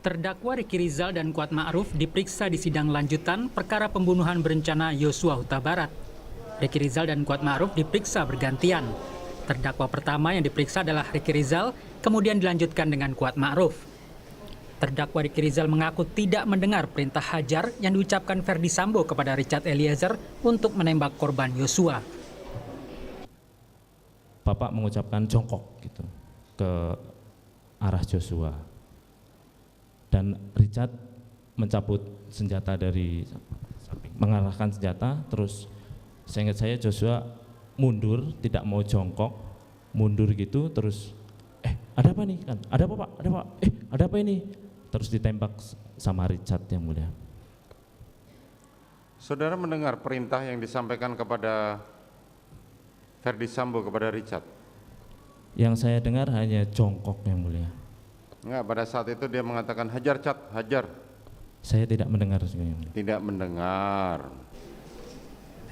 Terdakwa Ricky Rizal dan Kuat Ma'ruf diperiksa di sidang lanjutan perkara pembunuhan berencana Yosua Huta Barat. Ricky Rizal dan Kuat Ma'ruf diperiksa bergantian. Terdakwa pertama yang diperiksa adalah Ricky Rizal, kemudian dilanjutkan dengan Kuat Ma'ruf. Terdakwa Ricky Rizal mengaku tidak mendengar perintah hajar yang diucapkan Ferdi Sambo kepada Richard Eliezer untuk menembak korban Yosua. Bapak mengucapkan jongkok gitu ke arah Joshua. Dan Richard mencabut senjata dari samping, mengarahkan senjata, terus seingat saya Joshua mundur, tidak mau jongkok, mundur gitu, terus ada apa nih kan, ada apa pak, ada apa, ada apa ini, terus ditembak sama Richard yang mulia. Saudara mendengar perintah yang disampaikan kepada Ferdi Sambo kepada Richard? Yang saya dengar hanya jongkok yang mulia. Enggak, pada saat itu dia mengatakan hajar Cat, hajar. Saya tidak mendengar sebenarnya. Tidak mendengar.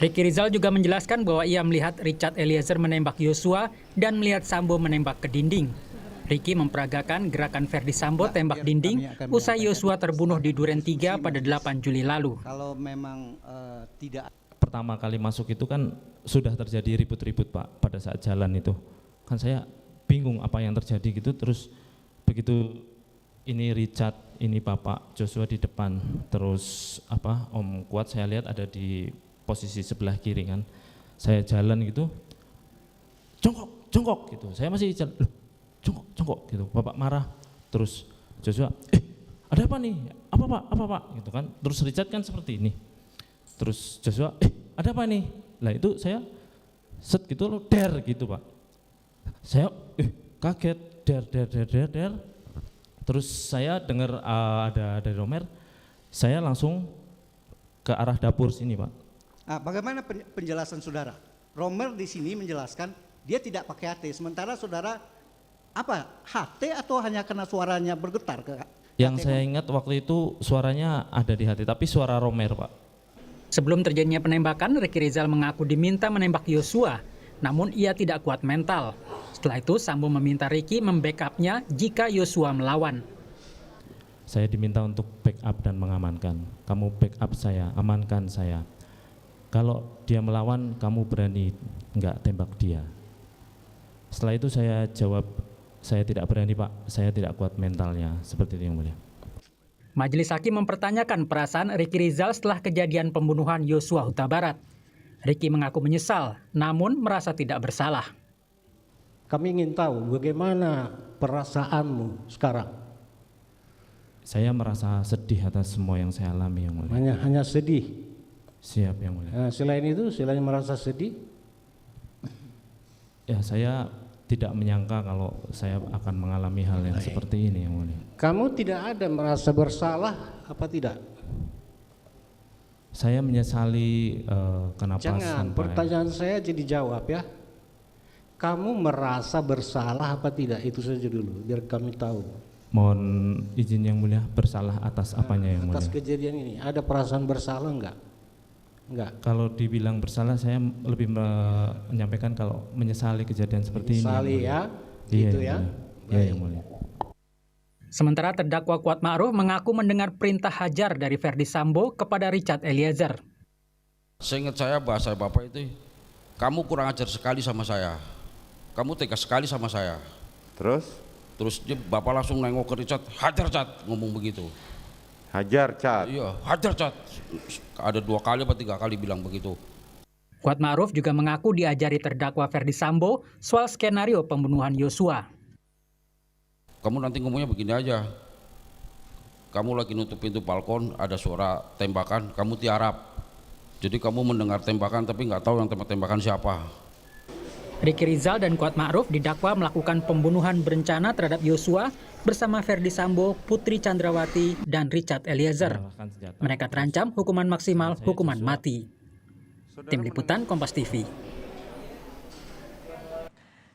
Ricky Rizal juga menjelaskan bahwa ia melihat Richard Eliezer menembak Yosua dan melihat Sambo menembak ke dinding. Ricky memperagakan gerakan Ferdi Sambo tembak dinding usai Yosua terbunuh di Duren 3 pada 8 Juli lalu. Kalau memang tidak. Pertama kali masuk itu kan sudah terjadi ribut-ribut Pak pada saat jalan itu. Kan saya bingung apa yang terjadi gitu, terus begitu ini Richard, ini Bapak Joshua di depan, terus Om Kuat saya lihat ada di posisi sebelah kiri kan. Saya jalan gitu, jongkok gitu. Saya masih jalan, jongkok gitu. Bapak marah, terus Joshua, ada apa nih? Apa pak? Gitu kan. Terus Richard kan seperti ini. Terus Joshua, ada apa nih? Lah itu saya set gitu loh, der gitu Pak. Saya kaget, der. Terus saya dengar ada dari Romer, saya langsung ke arah dapur sini Pak. Nah, bagaimana penjelasan saudara? Romer di sini menjelaskan dia tidak pakai HT, sementara saudara apa? HT atau hanya karena suaranya bergetar? Yang saya ingat waktu itu suaranya ada di HT, tapi suara Romer Pak. Sebelum terjadinya penembakan, Ricky Rizal mengaku diminta menembak Yosua, namun ia tidak kuat mental. Setelah itu Sambo meminta Ricky membackupnya jika Yosua melawan. Saya diminta untuk backup dan mengamankan. Kamu backup saya, amankan saya. Kalau dia melawan, kamu berani enggak tembak dia? Setelah itu saya jawab, saya tidak berani Pak, saya tidak kuat mentalnya, seperti itu yang mulia. Majelis Hakim mempertanyakan perasaan Ricky Rizal setelah kejadian pembunuhan Yosua Huta Barat. Ricky mengaku menyesal, namun merasa tidak bersalah. Kami ingin tahu bagaimana perasaanmu sekarang. Saya merasa sedih atas semua yang saya alami yang mulia. Hanya sedih. Siap yang mulia. Nah, selain itu, selain merasa sedih, ya saya tidak menyangka kalau saya akan mengalami hal yang seperti ini yang mulia. kamu tidak ada merasa bersalah apa tidak? Saya menyesali kenapa Jangan, sampai pertanyaan saya jadi jawab ya. Kamu merasa bersalah apa tidak? Itu saja dulu, biar kami tahu. mohon izin yang mulia, bersalah atas apanya yang mulia? Atas kejadian ini, ada perasaan bersalah enggak? Enggak. Kalau dibilang bersalah, saya lebih menyampaikan kalau menyesali kejadian seperti Menyesali ini. ya, Iya, gitu yang ya. mulia. Iya yang mulia. Sementara terdakwa Kuat Ma'ruf mengaku mendengar perintah hajar dari Ferdi Sambo kepada Richard Eliezer. Seingat saya bahasa Bapak itu, kamu kurang ajar sekali sama saya, kamu tegas sekali sama saya. Terus dia Bapak langsung nengok ke Richard, hajar Cat, ngomong begitu. hajar Cat. Iya, hajar Cat. Ada 2 kali atau 3 kali bilang begitu. Kuat Ma'ruf juga mengaku diajari terdakwa Ferdi Sambo soal skenario pembunuhan Yosua. Kamu nanti ngomongnya begini aja, kamu lagi nutup pintu balkon, ada suara tembakan, kamu tiarap. Jadi kamu mendengar tembakan tapi nggak tahu yang tembakan siapa. Ricky Rizal dan Kuat Ma'ruf didakwa melakukan pembunuhan berencana terhadap Yosua bersama Ferdi Sambo, Putri Chandrawati, dan Richard Eliezer. Mereka terancam hukuman maksimal hukuman mati. Tim Liputan Kompas TV.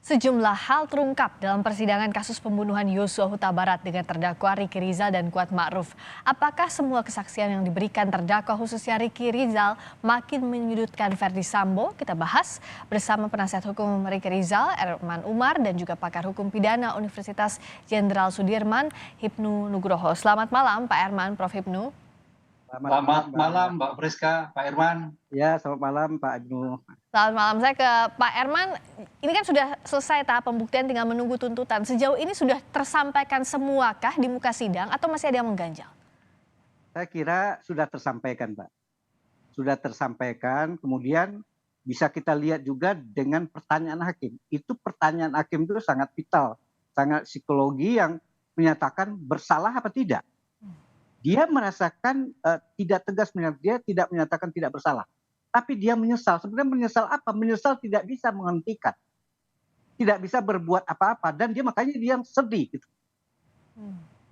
Sejumlah hal terungkap dalam persidangan kasus pembunuhan Yosua Huta Barat dengan terdakwa Ricky Rizal dan Kuat Ma'ruf. Apakah semua kesaksian yang diberikan terdakwa khususnya Ricky Rizal makin menyudutkan Verdi Sambo? Kita bahas bersama penasihat hukum Ricky Rizal, Erman Umar, dan juga pakar hukum pidana Universitas Jenderal Sudirman, Hipnu Nugroho. Selamat malam Pak Erman, Prof. Hipnu. Selamat malam Mbak Priska, Pak Irman. Ya, selamat malam Pak Agnu. Selamat malam, saya ke Pak Erman. Ini kan sudah selesai tahap pembuktian, tinggal menunggu tuntutan. Sejauh ini sudah tersampaikan semuakah di muka sidang atau masih ada yang mengganjal? Saya kira sudah tersampaikan, Pak. Sudah tersampaikan, kemudian bisa kita lihat juga dengan pertanyaan hakim. Itu pertanyaan hakim itu sangat vital, sangat psikologi yang menyatakan bersalah apa tidak. Dia merasakan tidak tegas, dia tidak menyatakan tidak bersalah. Tapi dia menyesal. Sebenarnya menyesal apa? Menyesal tidak bisa menghentikan. Tidak bisa berbuat apa-apa. Dan dia makanya dia sedih. Gitu.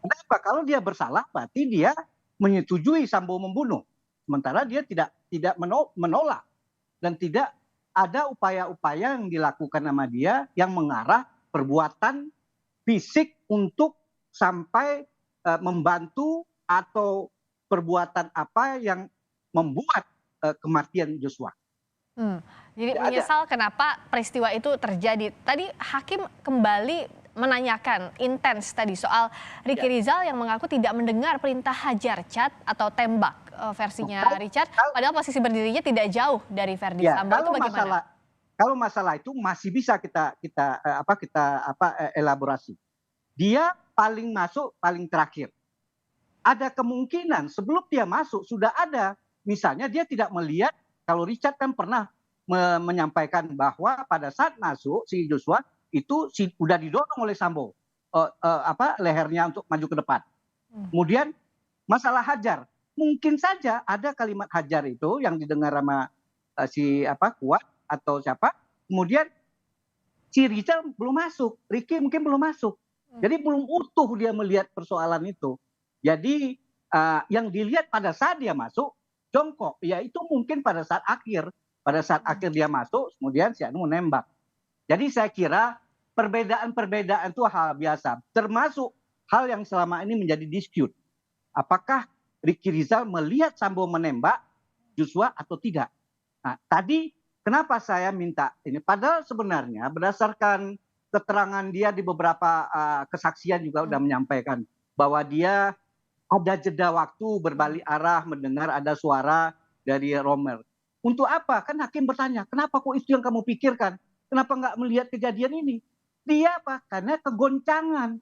Kenapa? Kalau dia bersalah, berarti dia menyetujui Sambo membunuh. Sementara dia tidak menolak. Dan tidak ada upaya-upaya yang dilakukan sama dia yang mengarah perbuatan fisik untuk sampai membantu atau perbuatan apa yang membuat kematian Joshua. Jadi menyesal kenapa peristiwa itu terjadi. Tadi hakim kembali menanyakan intens tadi soal Ricky Rizal yang mengaku tidak mendengar perintah hajar cat atau tembak versinya Richard, padahal posisi berdirinya tidak jauh dari Verdi Sambo. Itu bagaimana? Kalau masalah itu masih bisa kita elaborasi. Dia paling masuk paling terakhir. Ada kemungkinan sebelum dia masuk sudah ada, misalnya dia tidak melihat, kalau Richard kan pernah menyampaikan bahwa pada saat masuk si Joshua itu sudah didorong oleh Sambo lehernya untuk maju ke depan. Kemudian masalah hajar, mungkin saja ada kalimat hajar itu yang didengar sama si Kuat atau siapa, kemudian si Richard belum masuk, Ricky mungkin belum masuk, jadi belum utuh dia melihat persoalan itu. Jadi yang dilihat pada saat dia masuk jongkok, ya itu mungkin pada saat akhir dia masuk, kemudian si Anu menembak. Jadi saya kira perbedaan itu hal biasa, termasuk hal yang selama ini menjadi dispute. Apakah Ricky Rizal melihat Sambo menembak Joshua atau tidak? Nah, tadi kenapa saya minta ini? Padahal sebenarnya berdasarkan keterangan dia di beberapa kesaksian juga sudah menyampaikan bahwa dia ada jeda waktu berbalik arah mendengar ada suara dari Romer. Untuk apa? Kan hakim bertanya, kenapa kok itu yang kamu pikirkan? Kenapa nggak melihat kejadian ini? Dia apa? Karena kegoncangan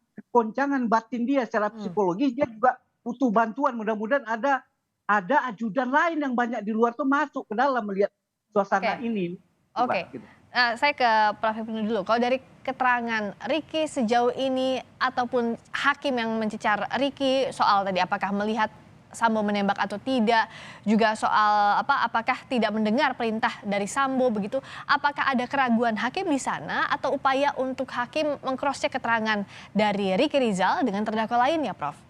batin dia secara psikologis, dia juga butuh bantuan. Mudah-mudahan ada ajudan lain yang banyak di luar tuh masuk ke dalam melihat suasana ini. Oke. Saya ke Prof. Hipnu dulu. Kalau dari keterangan Ricky sejauh ini ataupun hakim yang mencecar Ricky soal tadi apakah melihat Sambo menembak atau tidak, juga soal apakah tidak mendengar perintah dari Sambo begitu, apakah ada keraguan hakim di sana atau upaya untuk hakim mengcross-check keterangan dari Ricky Rizal dengan terdakwa lainnya, Prof?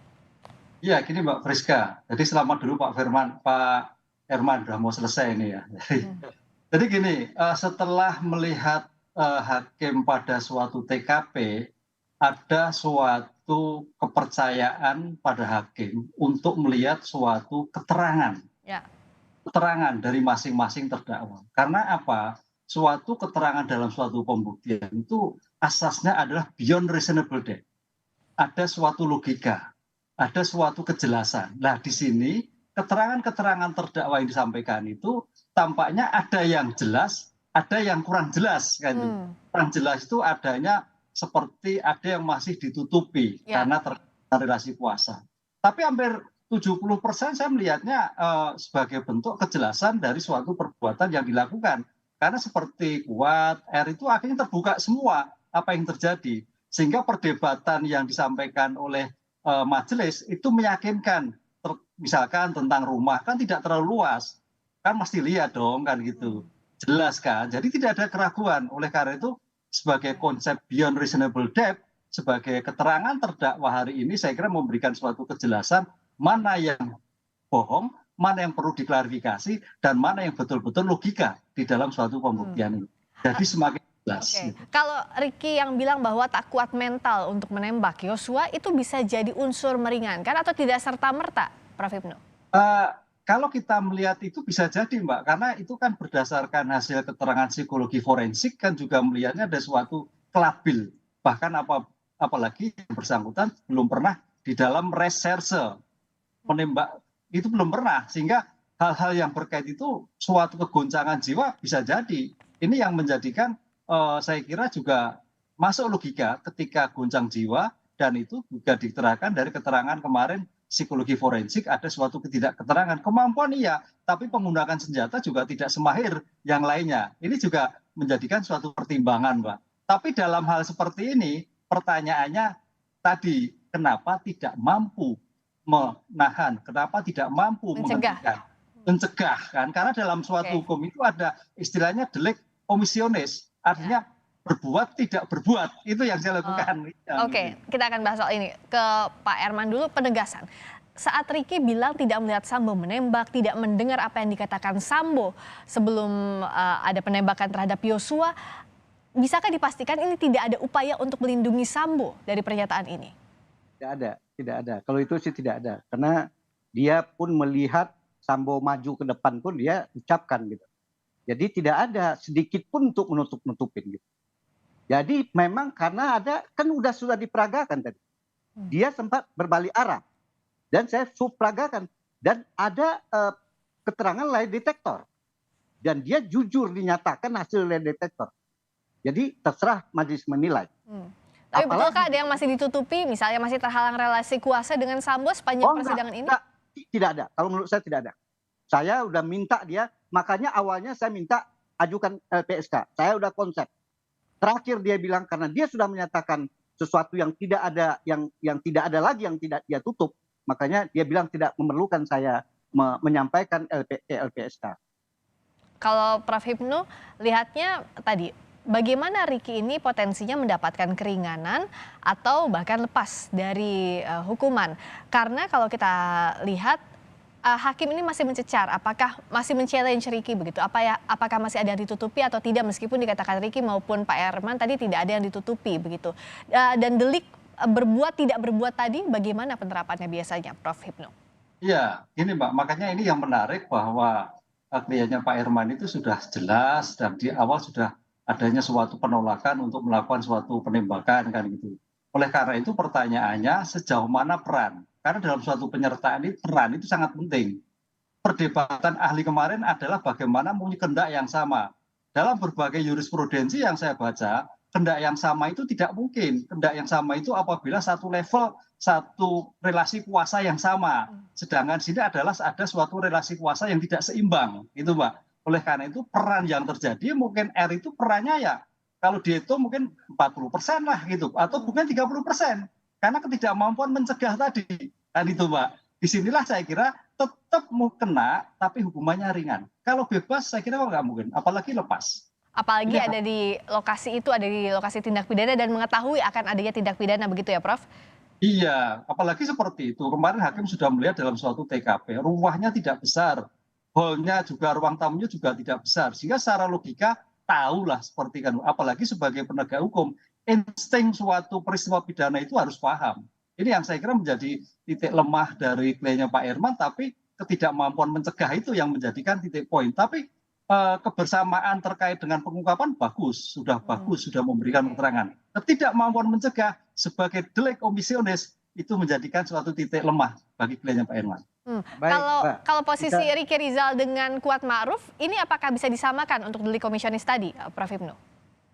Iya, gini Mbak Priska. Jadi selamat dulu Pak Herman udah mau selesai ini ya. Jadi gini, setelah melihat hakim pada suatu TKP, ada suatu kepercayaan pada hakim untuk melihat suatu keterangan. Keterangan dari masing-masing terdakwa. Karena apa? Suatu keterangan dalam suatu pembuktian itu asasnya adalah beyond reasonable doubt. Ada suatu logika, ada suatu kejelasan. Nah di sini keterangan-keterangan terdakwa yang disampaikan itu tampaknya ada yang jelas, ada yang kurang jelas kan. Kurang jelas itu adanya seperti ada yang masih ditutupi karena relasi kuasa. Tapi hampir 70% saya melihatnya sebagai bentuk kejelasan dari suatu perbuatan yang dilakukan. Karena seperti Kuat, R itu akhirnya terbuka semua apa yang terjadi. Sehingga perdebatan yang disampaikan oleh majelis itu meyakinkan. Misalkan tentang rumah kan tidak terlalu luas. Kan mesti lihat dong kan gitu. Jelas kan. Jadi tidak ada keraguan. Oleh karena itu sebagai konsep beyond reasonable doubt, sebagai keterangan terdakwa hari ini saya kira memberikan suatu kejelasan mana yang bohong, mana yang perlu diklarifikasi, dan mana yang betul-betul logika di dalam suatu pembuktian ini. Jadi semakin Oke, kalau Ricky yang bilang bahwa tak kuat mental untuk menembak Yosua, itu bisa jadi unsur meringankan atau tidak serta-merta, Prof. Hipnu? Kalau kita melihat itu bisa jadi Mbak, karena itu kan berdasarkan hasil keterangan psikologi forensik kan juga melihatnya ada suatu kelabil. Bahkan apalagi yang bersangkutan belum pernah di dalam reserse menembak, itu belum pernah. Sehingga hal-hal yang berkait itu suatu kegoncangan jiwa bisa jadi. Ini yang menjadikan saya kira juga masuk logika ketika goncang jiwa dan itu juga diterangkan dari keterangan kemarin psikologi forensik ada suatu ketidakketerangan. Kemampuan iya, tapi menggunakan senjata juga tidak semahir yang lainnya. Ini juga menjadikan suatu pertimbangan, Mbak. Tapi dalam hal seperti ini, pertanyaannya tadi, kenapa tidak mampu menahan, kenapa tidak mampu mencegah kan? Karena dalam suatu hukum itu ada istilahnya delik omissionis, artinya berbuat tidak berbuat, itu yang saya lakukan. Oke, kita akan bahas soal ini ke Pak Herman dulu, penegasan. Saat Ricky bilang tidak melihat Sambo menembak, tidak mendengar apa yang dikatakan Sambo sebelum ada penembakan terhadap Yosua, bisakah dipastikan ini tidak ada upaya untuk melindungi Sambo dari pernyataan ini? Tidak ada. Kalau itu sih tidak ada, karena dia pun melihat Sambo maju ke depan pun dia ucapkan gitu. Jadi tidak ada sedikit pun untuk menutup-nutupin gitu. Jadi memang karena ada, kan sudah diperagakan tadi. Dia sempat berbalik arah. Dan saya peragakan. Dan ada keterangan lie detektor. Dan dia jujur dinyatakan hasil lie detektor. Jadi terserah majelis menilai. Tapi betulkah ada yang masih ditutupi, misalnya masih terhalang relasi kuasa dengan Sambo sepanjang persidangan ini? Tidak ada. Kalau menurut saya tidak ada. Saya udah minta dia, makanya awalnya saya minta ajukan LPSK. Saya udah konsep. Terakhir dia bilang karena dia sudah menyatakan sesuatu yang tidak ada, yang tidak ada lagi, yang tidak dia tutup, makanya dia bilang tidak memerlukan saya menyampaikan LPSK. Kalau Prof. Hipnu lihatnya tadi, bagaimana Ricky ini potensinya mendapatkan keringanan atau bahkan lepas dari hukuman? Karena kalau kita lihat hakim ini masih mencecar, apakah masih men-challenge Ricky begitu? Apakah masih ada yang ditutupi atau tidak, meskipun dikatakan Ricky maupun Pak Herman tadi tidak ada yang ditutupi begitu. Dan delik berbuat tidak berbuat tadi bagaimana penerapannya biasanya, Prof. Hipnu? Iya, ini Mbak, makanya ini yang menarik bahwa kliennya Pak Herman itu sudah jelas dan di awal sudah adanya suatu penolakan untuk melakukan suatu penembakan kan gitu. Oleh karena itu pertanyaannya sejauh mana peran? Karena dalam suatu penyertaan ini peran itu sangat penting. Perdebatan ahli kemarin adalah bagaimana mempunyai kehendak yang sama. Dalam berbagai jurisprudensi yang saya baca, kehendak yang sama itu tidak mungkin. Kehendak yang sama itu apabila satu level, satu relasi kuasa yang sama. Sedangkan sini adalah ada suatu relasi kuasa yang tidak seimbang. Itu Mbak. Oleh karena itu peran yang terjadi mungkin R itu perannya ya kalau dihitung mungkin 40% lah gitu. Atau mungkin 30%. Karena ketidakmampuan mencegah tadi. Kan itu Mbak. Disinilah saya kira tetap mau kena tapi hukumannya ringan. Kalau bebas saya kira nggak mungkin. Apalagi lepas. Apalagi ada di lokasi itu, ada di lokasi tindak pidana dan mengetahui akan adanya tindak pidana begitu ya Prof? Iya, apalagi seperti itu. Kemarin hakim sudah melihat dalam suatu TKP. Rumahnya tidak besar. Hallnya juga, ruang tamunya juga tidak besar. Sehingga secara logika tahulah seperti kan. Apalagi sebagai penegak hukum. Insting suatu peristiwa pidana itu harus paham. Ini yang saya kira menjadi titik lemah dari kliennya Pak Herman, tapi ketidakmampuan mencegah itu yang menjadikan titik poin. Tapi kebersamaan terkait dengan pengungkapan bagus, sudah memberikan keterangan. Ketidakmampuan mencegah sebagai delik omissionis itu menjadikan suatu titik lemah bagi kliennya Pak Herman. Kalau posisi Ricky Rizal dengan Kuat Ma'ruf, ini apakah bisa disamakan untuk delik komisionis tadi, Prof. Hipnu?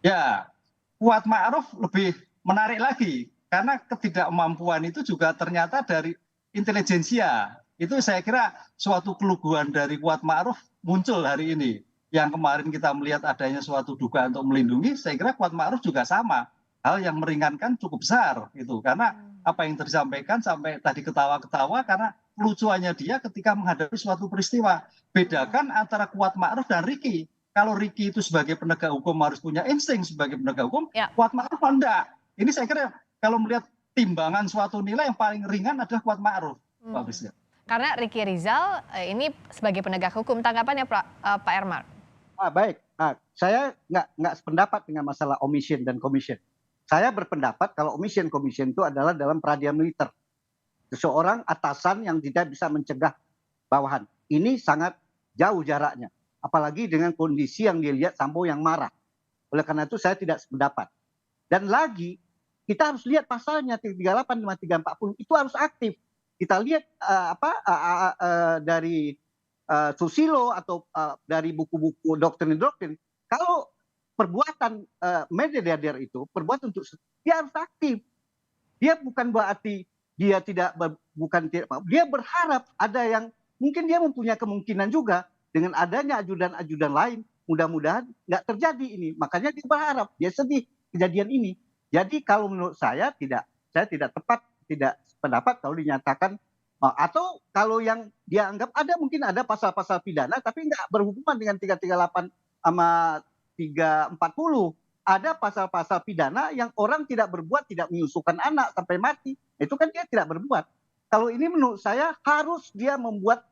Ya, Kuat Ma'ruf lebih menarik lagi karena ketidakmampuan itu juga ternyata dari intelijensia. Itu saya kira suatu keluguan dari Kuat Ma'ruf muncul hari ini. Yang kemarin kita melihat adanya suatu dugaan untuk melindungi, saya kira Kuat Ma'ruf juga sama. Hal yang meringankan cukup besar itu karena apa yang disampaikan sampai tadi ketawa-ketawa karena lucuannya dia ketika menghadapi suatu peristiwa. Bedakan antara Kuat Ma'ruf dan Ricky. Kalau Ricky itu sebagai penegak hukum harus punya insting sebagai penegak hukum, Kuat Ma'ruf enggak. Ini saya kira kalau melihat timbangan suatu nilai yang paling ringan adalah Kuat Ma'ruf, Pak Presiden. Karena Ricky Rizal ini sebagai penegak hukum, tanggapannya Pak Herman? Baik, Saya nggak sependapat dengan masalah omission dan commission. Saya berpendapat kalau omission commission itu adalah dalam peradilan militer. Seseorang atasan yang tidak bisa mencegah bawahan. Ini sangat jauh jaraknya. Apalagi dengan kondisi yang dilihat Sambo yang marah. Oleh karena itu saya tidak sependapat. Dan lagi kita harus lihat pasalnya 338, 53, 40 itu harus aktif. Kita lihat dari Susilo atau dari buku-buku doktrin-doktrin, kalau perbuatan mediator itu perbuatan untuk dia harus aktif. Dia bukan berarti dia tidak dia berharap ada yang mungkin dia mempunyai kemungkinan juga dengan adanya ajudan-ajudan lain, mudah-mudahan nggak terjadi ini. Makanya dia berharap, dia sedih kejadian ini. Jadi kalau menurut saya tidak tepat, tidak pendapat kalau dinyatakan atau kalau yang dia anggap mungkin ada pasal-pasal pidana tapi nggak berhubungan dengan 338 sama 340. Ada pasal-pasal pidana yang orang tidak berbuat, tidak menyusukan anak sampai mati. Itu kan dia tidak berbuat. Kalau ini menurut saya harus dia membuat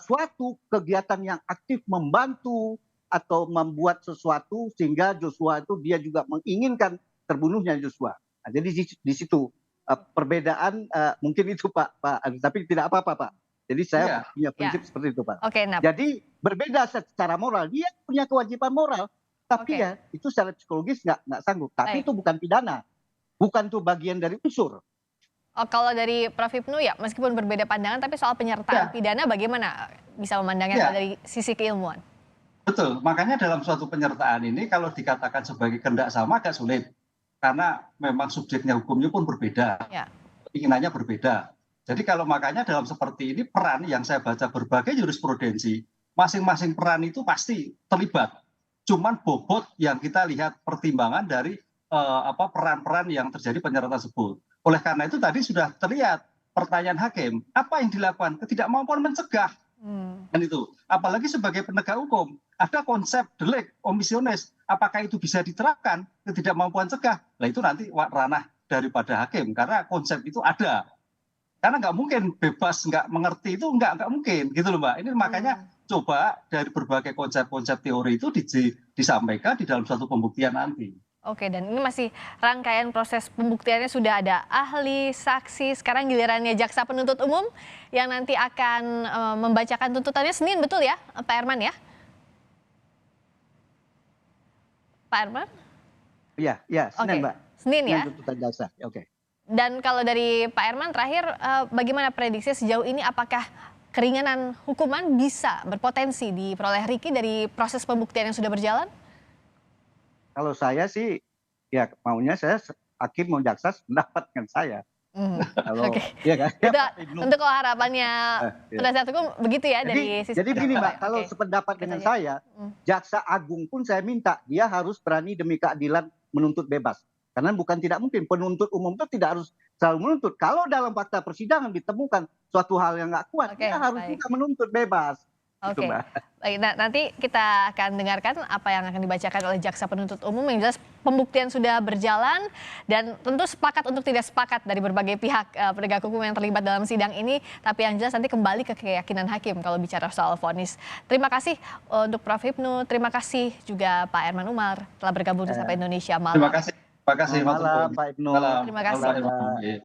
suatu kegiatan yang aktif membantu atau membuat sesuatu sehingga Joshua itu dia juga menginginkan terbunuhnya Joshua. Nah, jadi di situ perbedaan mungkin itu Pak, tapi tidak apa-apa Pak. Jadi saya punya prinsip seperti itu Pak. Jadi berbeda secara moral, dia punya kewajiban moral, tapi ya itu secara psikologis nggak sanggup. Tapi itu bukan pidana, bukan tuh bagian dari unsur. Kalau dari Prof. Hipnu ya meskipun berbeda pandangan, tapi soal penyertaan pidana bagaimana bisa memandangnya dari sisi keilmuan? Betul, makanya dalam suatu penyertaan ini kalau dikatakan sebagai kehendak sama agak sulit. Karena memang subjeknya hukumnya pun berbeda, keinginannya berbeda. Jadi kalau makanya dalam seperti ini peran yang saya baca berbagai jurisprudensi, masing-masing peran itu pasti terlibat. Cuman bobot yang kita lihat pertimbangan dari peran-peran yang terjadi penyertaan tersebut. Oleh karena itu tadi sudah terlihat pertanyaan hakim, apa yang dilakukan? Ketidakmampuan mencegah. Dan itu, apalagi sebagai penegak hukum, ada konsep delik, omisionis, apakah itu bisa diterapkan ketidakmampuan cegah? Nah itu nanti ranah daripada hakim, karena konsep itu ada. Karena nggak mungkin bebas nggak mengerti itu nggak mungkin gitu loh Mbak. Ini makanya coba dari berbagai konsep-konsep teori itu disampaikan di dalam suatu pembuktian nanti. Oke, dan ini masih rangkaian proses pembuktiannya, sudah ada ahli, saksi, sekarang gilirannya jaksa penuntut umum yang nanti akan membacakan tuntutannya Senin, betul ya Pak Herman ya? Pak Herman? Iya, Senin Mbak. Senin ya? Tuntutan jaksa, oke. Dan kalau dari Pak Herman terakhir, bagaimana prediksi sejauh ini, apakah keringanan hukuman bisa berpotensi diperoleh Ricky dari proses pembuktian yang sudah berjalan? Kalau saya sih, ya maunya saya hakim mau jaksa sependapat dengan saya. Kalau ya kan? Tentu kalau harapannya penasihat hukum begitu ya dari sisi. Jadi begini Mbak, kalau sependapat dengan saya, jaksa agung pun saya minta dia harus berani demi keadilan menuntut bebas. Karena bukan tidak mungkin penuntut umum itu tidak harus selalu menuntut. Kalau dalam fakta persidangan ditemukan suatu hal yang nggak kuat, dia harus juga menuntut bebas. Oke, baik. Nah, nanti kita akan dengarkan apa yang akan dibacakan oleh jaksa penuntut umum. Yang jelas pembuktian sudah berjalan dan tentu sepakat untuk tidak sepakat dari berbagai pihak penegak hukum yang terlibat dalam sidang ini. Tapi yang jelas nanti kembali ke keyakinan hakim kalau bicara soal vonis. Terima kasih untuk Prof. Hipnu, terima kasih juga Pak Herman Umar telah bergabung di Sapa Indonesia malam. Terima kasih. Terima kasih malam Pak Hipnu. Terima kasih.